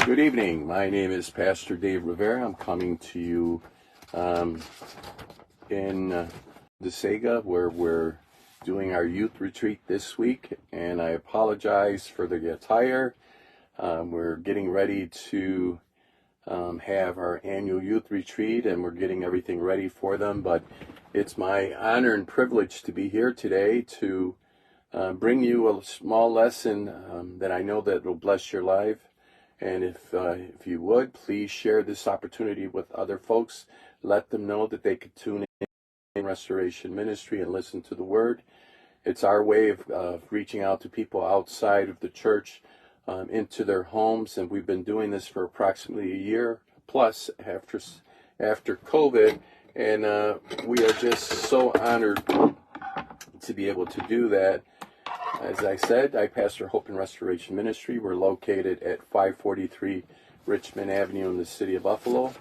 Good evening. My name is Pastor Dave Rivera. I'm coming to you in DeSega, where we're doing our youth retreat this week, and I apologize for the attire. We're getting ready to have our annual youth retreat, and we're getting everything ready for them, but it's my honor and privilege to be here today to bring you a small lesson that I know that will bless your life. And if you would, please share this opportunity with other folks. Let them know that they could tune in Restoration Ministry and listen to the Word. It's our way of reaching out to people outside of the church, into their homes, and we've been doing this for approximately a year plus after COVID, and we are just so honored to be able to do that. As I said, I pastor Hope and Restoration Ministry. We're located at 543 Richmond Avenue in the city of Buffalo.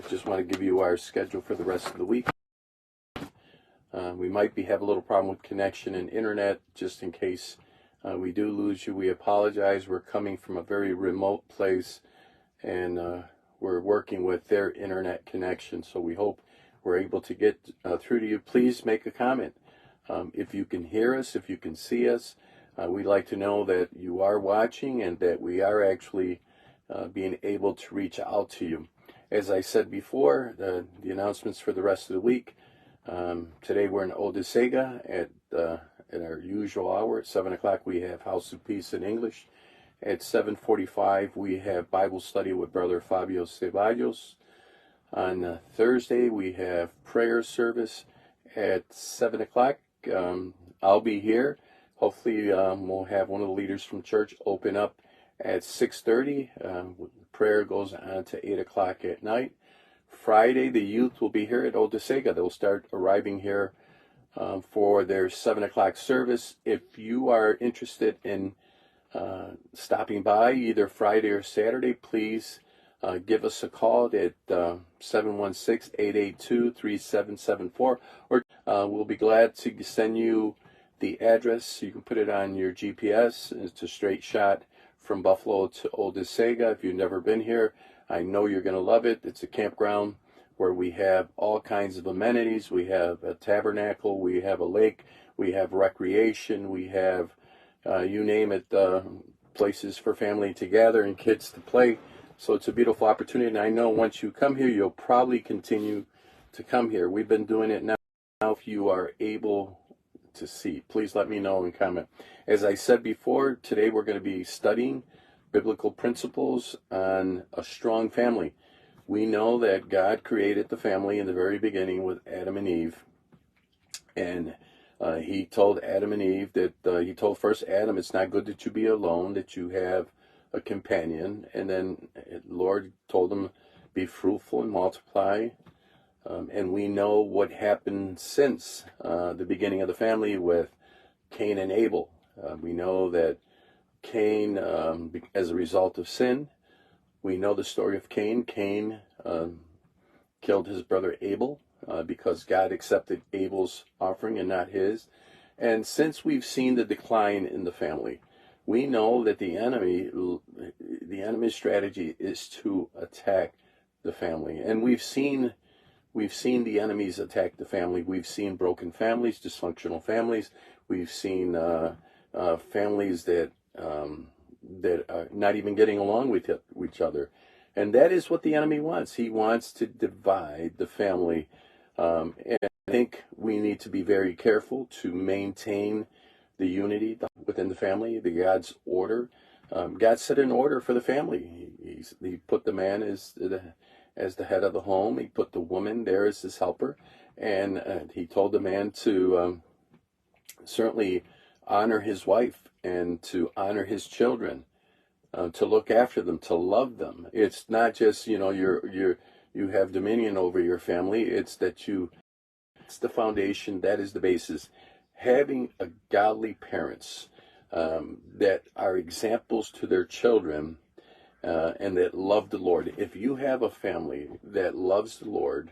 Just want to give you our schedule for the rest of the week. We might have a little problem with connection and internet, just in case we do lose you. We apologize. We're coming from a very remote place, and we're working with their internet connection, so we hope we're able to get through to you. Please make a comment. If you can hear us, if you can see us, we'd like to know that you are watching and that we are actually being able to reach out to you. As I said before, the announcements for the rest of the week. Today we're in Old DeSega at our usual hour. At 7 o'clock we have House of Peace in English. At 7:45 we have Bible study with Brother Fabio Ceballos. On Thursday we have prayer service at 7 o'clock. I'll be here. Hopefully we'll have one of the leaders from church open up at 6:30. Prayer goes on to 8 o'clock at night. Friday, the youth will be here at Old DeSega. They'll start arriving here for their 7 o'clock service. If you are interested in stopping by either Friday or Saturday, please give us a call at 716-882-3774, or we'll be glad to send you the address. You can put it on your GPS. It's a straight shot from Buffalo to Old DeSega. If you've never been here, I know you're going to love it. It's a campground where we have all kinds of amenities. We have a tabernacle, we have a lake, we have recreation, we have, you name it, places for family to gather and kids to play. So it's a beautiful opportunity, and I know once you come here, you'll probably continue to come here. We've been doing it now. If you are able to see, please let me know and comment. As I said before, today we're going to be studying biblical principles on a strong family. We know that God created the family in the very beginning with Adam and Eve, and he told Adam and Eve that he told first Adam, it's not good that you be alone, that you have a companion. And then Lord told him, be fruitful and multiply. And we know what happened since the beginning of the family with Cain and Abel. We know that Cain, as a result of sin, we know the story of Cain. Cain killed his brother Abel because God accepted Abel's offering and not his. And since we've seen the decline in the family, we know that the enemy's strategy is to attack the family. And we've seen the enemies attack the family. We've seen broken families, dysfunctional families. We've seen families that are not even getting along with each other. And that is what the enemy wants. He wants to divide the family. And I think we need to be very careful to maintain the unity within the family, the God's order. God set an order for the family. He put the man as the head of the home. He put the woman there as his helper. And he told the man to certainly honor his wife and to honor his children, to look after them, to love them. It's not just, you have dominion over your family. It's that it's the foundation. That is the basis. Having a godly parents that are examples to their children and that love the Lord. If you have a family that loves the Lord,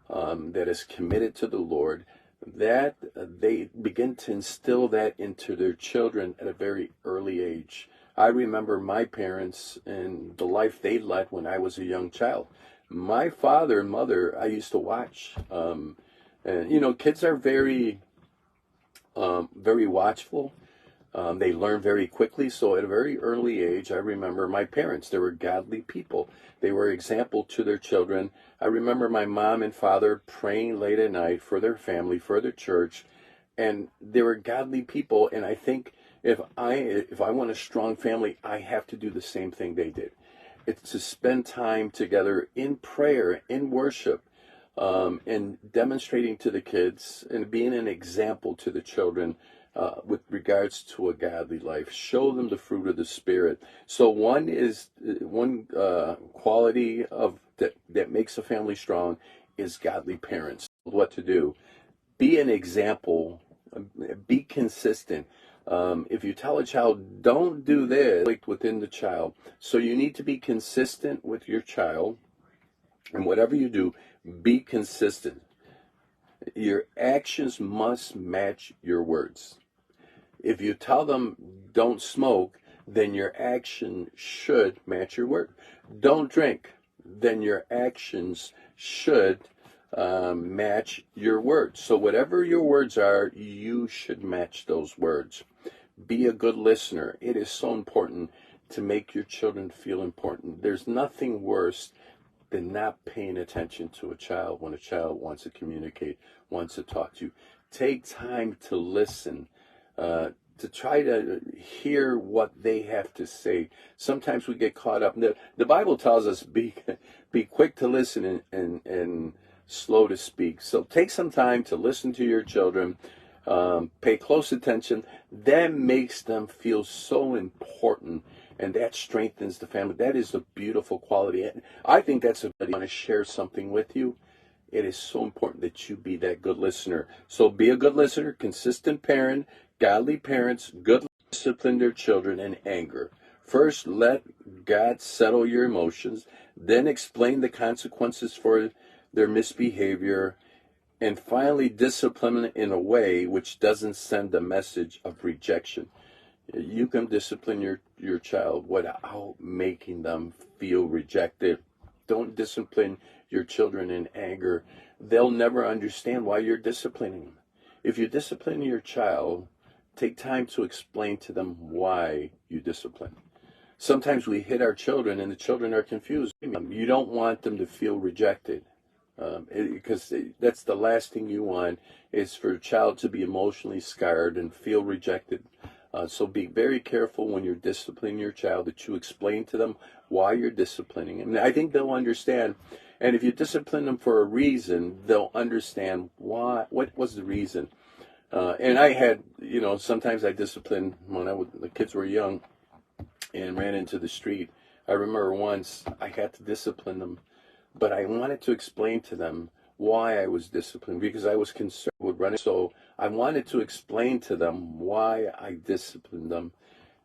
that is committed to the Lord, that they begin to instill that into their children at a very early age. I remember my parents and the life they led when I was a young child. My father and mother, I used to watch. And kids are very watchful. They learn very quickly. So at a very early age, I remember my parents. They were godly people. They were example to their children. I remember my mom and father praying late at night for their family, for their church, and they were godly people. And I think if I want a strong family, I have to do the same thing they did. It's to spend time together in prayer, in worship, and demonstrating to the kids and being an example to the children with regards to a godly life. Show them the fruit of the Spirit. So one quality of that makes a family strong is godly parents. What to do? Be an example. Be consistent. If you tell a child, don't do this, within the child. So you need to be consistent with your child, and whatever you do, be consistent. Your actions must match your words. If you tell them don't smoke, then your action should match your word. Don't drink, then your actions should match your words. So whatever your words are, you should match those words. Be a good listener. It is so important to make your children feel important. There's nothing worse than not paying attention to a child when a child wants to communicate, wants to talk to you. Take time to listen, to try to hear what they have to say. Sometimes we get caught up. The Bible tells us be quick to listen and slow to speak. So take some time to listen to your children. Pay close attention. That makes them feel so important, and that strengthens the family. That is a beautiful quality. I think that's I want to share something with you. It is so important that you be that good listener. So be a good listener, consistent parent, godly parents, good discipline their children in anger. First, let God settle your emotions, then explain the consequences for their misbehavior, and finally discipline in a way which doesn't send a message of rejection. You can discipline your child without making them feel rejected. Don't discipline your children in anger. They'll never understand why you're disciplining them. If you discipline your child, take time to explain to them why you discipline. Sometimes we hit our children and the children are confused. You don't want them to feel rejected. Because that's the last thing you want, is for a child to be emotionally scarred and feel rejected. So be very careful when you're disciplining your child that you explain to them why you're disciplining them. And I think they'll understand. And if you discipline them for a reason, they'll understand why. What was the reason? And I had, sometimes I disciplined when the kids were young and ran into the street. I remember once I had to discipline them, but I wanted to explain to them why I was disciplined, because I was concerned with running. So I wanted to explain to them why I disciplined them.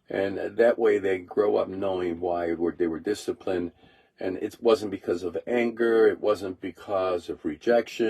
And that way they grow up knowing why they were disciplined. And it wasn't because of anger. It wasn't because of rejection.